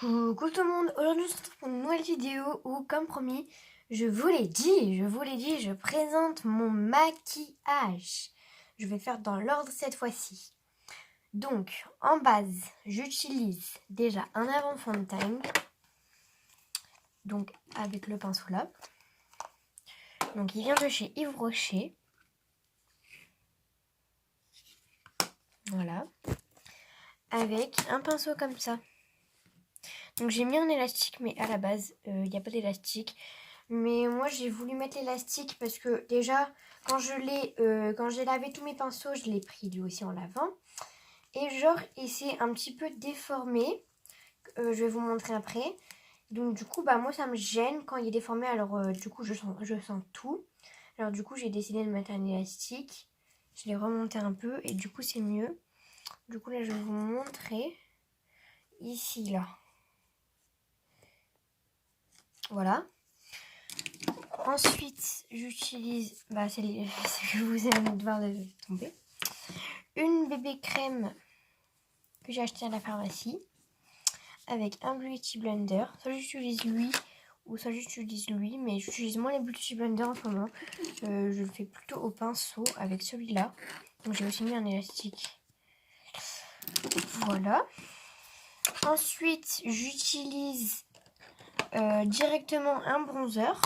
Coucou tout le monde, aujourd'hui on se retrouve pour une nouvelle vidéo où, comme promis, je vous l'ai dit, je présente mon maquillage. Je vais faire dans l'ordre cette fois-ci. Donc, en base, j'utilise déjà un avant-fond de teint, donc avec le pinceau là. Donc, il vient de chez Yves Rocher. Voilà. Avec un pinceau comme ça. Donc j'ai mis un élastique, mais à la base, il n'y a pas d'élastique. Mais moi, j'ai voulu mettre l'élastique parce que déjà, quand j'ai lavé tous mes pinceaux, je l'ai pris lui aussi en lavant. Et genre, il s'est un petit peu déformé. Je vais vous montrer après. Donc du coup, bah moi, ça me gêne quand il est déformé. Alors du coup, je sens tout. Alors du coup, j'ai décidé de mettre un élastique. Je l'ai remonté un peu et du coup, c'est mieux. Du coup, là, je vais vous montrer. Ici, là. Voilà. Ensuite, j'utilise, celle que vous allez devoir tomber, une bébé crème que j'ai acheté à la pharmacie avec un beauty blender. Soit j'utilise lui ou soit j'utilise lui, mais j'utilise moins les beauty blender en ce moment. Je le fais plutôt au pinceau avec celui-là. Donc j'ai aussi mis un élastique. Voilà. Ensuite, j'utilise directement un bronzer.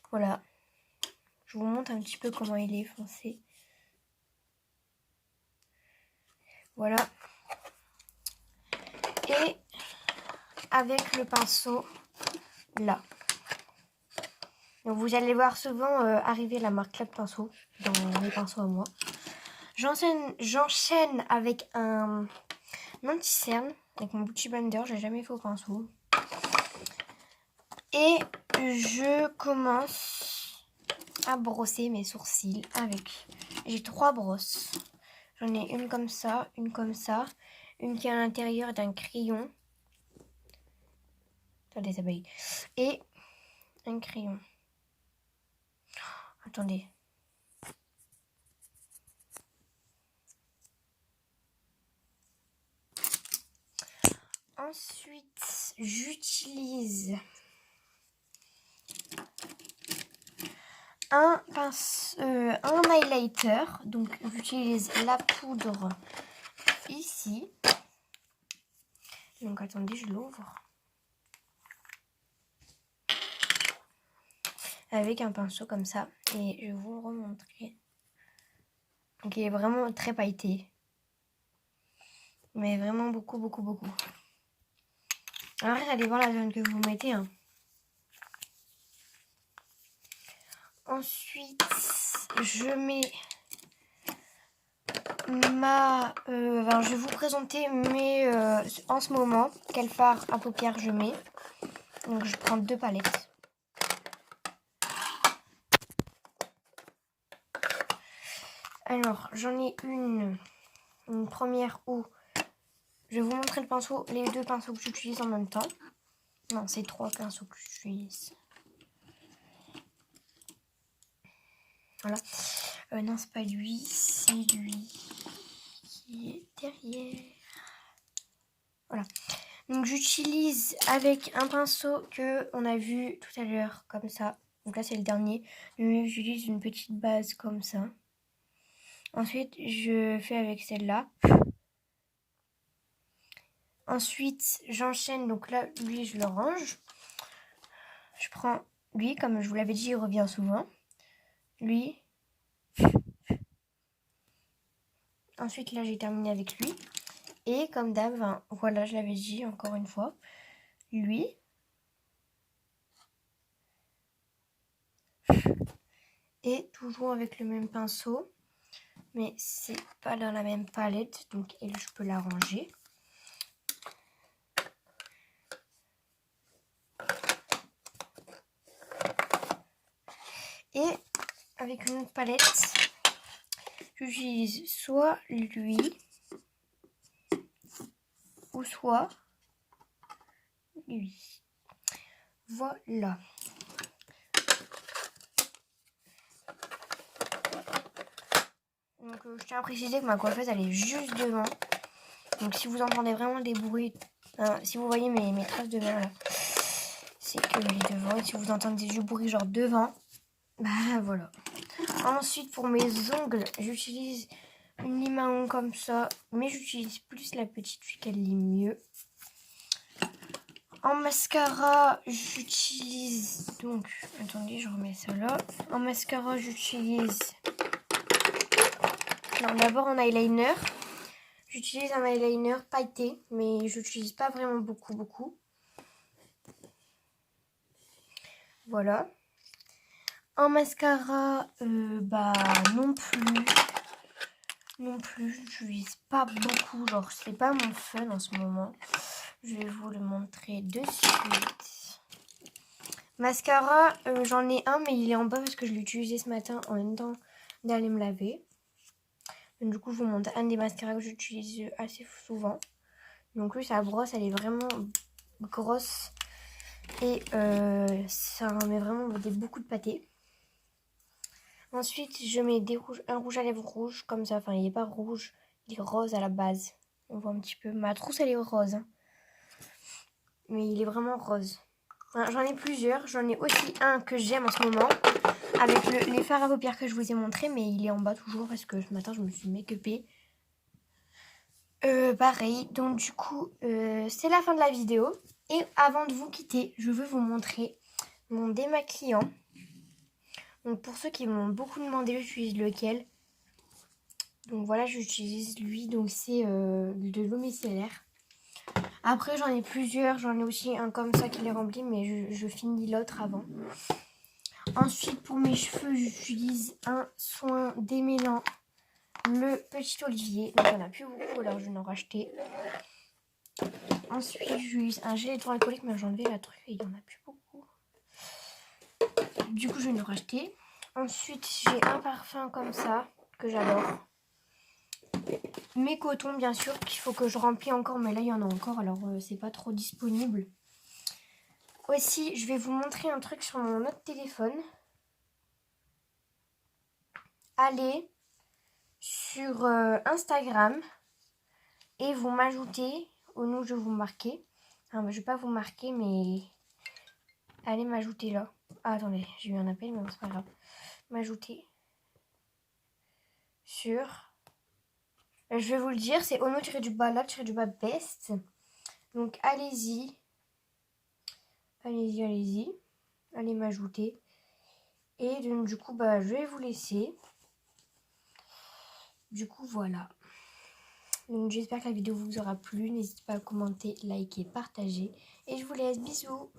Voilà. Je vous montre un petit peu comment il est foncé. Voilà. Et avec le pinceau là. Donc vous allez voir souvent arriver la marque Club Pinceau dans les pinceaux à moi. J'enchaîne avec un anti-cerne, avec mon beauty blender, j'ai jamais fait au pinceau. Et je commence à brosser mes sourcils avec... J'ai 3 brosses. J'en ai une comme ça, une comme ça, une qui est à l'intérieur d'un crayon. Attendez, ça brille. Et un crayon. Attendez. Ensuite, j'utilise un highlighter. Donc, j'utilise la poudre ici. Donc, attendez, je l'ouvre. Avec un pinceau comme ça. Et je vais vous le remontrer. Donc, il est vraiment très pailleté. Mais vraiment beaucoup, beaucoup, beaucoup. Alors, allez voir la zone que vous mettez. Hein. Ensuite, je mets je vais vous présenter en ce moment quel fard à paupières je mets. Donc, je prends 2 palettes. Alors, j'en ai une première où je vais vous montrer le pinceau, les 2 pinceaux que j'utilise en même temps. Non, c'est 3 pinceaux que j'utilise. Voilà. Non, c'est pas lui, c'est lui qui est derrière. Voilà. Donc, j'utilise avec un pinceau que on a vu tout à l'heure, comme ça. Donc là, c'est le dernier. J'utilise une petite base comme ça. Ensuite, je fais avec celle-là. Ensuite, j'enchaîne. Donc là, lui, je le range. Je prends lui, comme je vous l'avais dit, il revient souvent. Lui. Ensuite, là, j'ai terminé avec lui. Et comme d'hab, voilà, je l'avais dit encore une fois. Lui. Et toujours avec le même pinceau. Mais c'est pas dans la même palette. Donc, elle, je peux la ranger. Et avec une autre palette, j'utilise soit lui ou soit lui. Voilà. Donc je tiens à préciser que ma coiffeuse elle est juste devant. Donc si vous entendez vraiment des bruits, hein, si vous voyez mes traces de main là, c'est que les devants. Et si vous entendez du bruit genre devant, bah voilà. Ensuite pour mes ongles, j'utilise une lime à ongles comme ça, mais j'utilise plus la petite vu qu'elle lit mieux. En mascara, j'utilise donc, attendez, je remets ça là. En mascara, j'utilise, non, d'abord en eyeliner. J'utilise un eyeliner pailleté, mais j'utilise pas vraiment beaucoup. Voilà. En mascara, bah non plus, j'utilise pas beaucoup, genre c'est pas mon fun en ce moment. Je vais vous le montrer de suite. Mascara, j'en ai un, mais il est en bas parce que je l'ai utilisé ce matin en même temps d'aller me laver. Donc, du coup, je vous montre un des mascaras que j'utilise assez souvent. Donc lui, sa brosse, elle est vraiment grosse et ça met vraiment beaucoup de pâté. Ensuite, je mets un rouge à lèvres rouge, comme ça. Enfin, il n'est pas rouge, il est rose à la base. On voit un petit peu. Ma trousse, elle est rose. Hein. Mais il est vraiment rose. Enfin, j'en ai plusieurs. J'en ai aussi un que j'aime en ce moment. Avec les fards à paupières que je vous ai montré. Mais il est en bas toujours parce que ce matin, je me suis make-upée. Pareil. Donc, du coup, c'est la fin de la vidéo. Et avant de vous quitter, je veux vous montrer mon démaquillant. Donc pour ceux qui m'ont beaucoup demandé, j'utilise lequel. Donc voilà, j'utilise lui. Donc c'est de l'eau micellaire. Après j'en ai plusieurs. J'en ai aussi un comme ça qui est rempli. Mais je finis l'autre avant. Ensuite pour mes cheveux, j'utilise un soin démêlant. Le petit olivier. Donc il n'y en a plus beaucoup. Alors je vais en racheter. Ensuite j'utilise un gel hydroalcoolique. Mais j'ai enlevé la truc et il n'y en a plus beaucoup. Du coup je vais en racheter. Ensuite j'ai un parfum comme ça que j'adore. Mes cotons bien sûr qu'il faut que je remplis encore, mais là il y en a encore, alors c'est pas trop disponible. Aussi je vais vous montrer un truc sur mon autre téléphone. Allez sur Instagram et vous m'ajoutez au nom je vais vous marquer. Enfin, je vais pas vous marquer, mais allez m'ajouter là. Ah, attendez, j'ai eu un appel, mais bon, c'est pas grave. M'ajouter sur, je vais vous le dire, c'est ono-lab-best. Donc allez-y, allez m'ajouter. Et donc, du coup, bah, je vais vous laisser. Du coup, voilà. Donc, j'espère que la vidéo vous aura plu. N'hésitez pas à commenter, liker, partager. Et je vous laisse. Bisous.